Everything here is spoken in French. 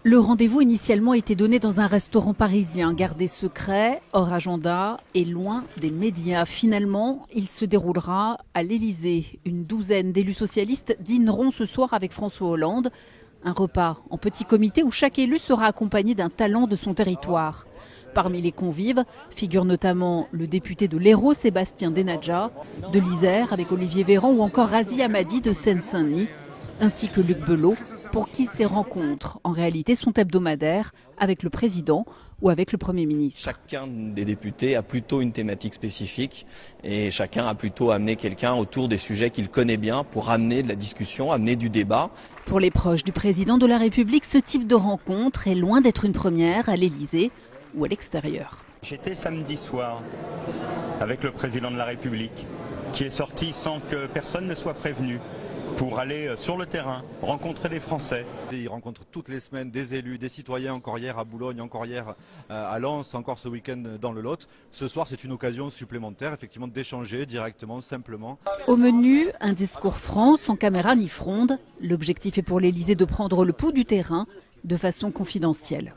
Le rendez-vous initialement était donné dans un restaurant parisien, gardé secret, hors agenda et loin des médias. Finalement, il se déroulera à l'Élysée. Une douzaine d'élus socialistes dîneront ce soir avec François Hollande. Un repas en petit comité où chaque élu sera accompagné d'un talent de son territoire. Parmi les convives figurent notamment le député de l'Hérault, Sébastien Denaja, de l'Isère avec Olivier Véran ou encore Razi Hammadi de Seine-Saint-Denis, ainsi que Luc Belot, pour qui ces rencontres, en réalité, sont hebdomadaires avec le président ou avec le Premier ministre. Chacun des députés a plutôt une thématique spécifique et chacun a plutôt amené quelqu'un autour des sujets qu'il connaît bien pour amener de la discussion, amener du débat. Pour les proches du président de la République, ce type de rencontre est loin d'être une première à l'Élysée ou à l'extérieur. J'étais samedi soir avec le président de la République qui est sorti sans que personne ne soit prévenu pour aller sur le terrain, rencontrer des Français. Il rencontre toutes les semaines des élus, des citoyens, encore hier à Boulogne, encore hier à Lens, encore ce week-end dans le Lot. Ce soir, c'est une occasion supplémentaire, effectivement, d'échanger directement, simplement. Au menu, un discours franc, sans caméra ni fronde. L'objectif est pour l'Élysée de prendre le pouls du terrain de façon confidentielle.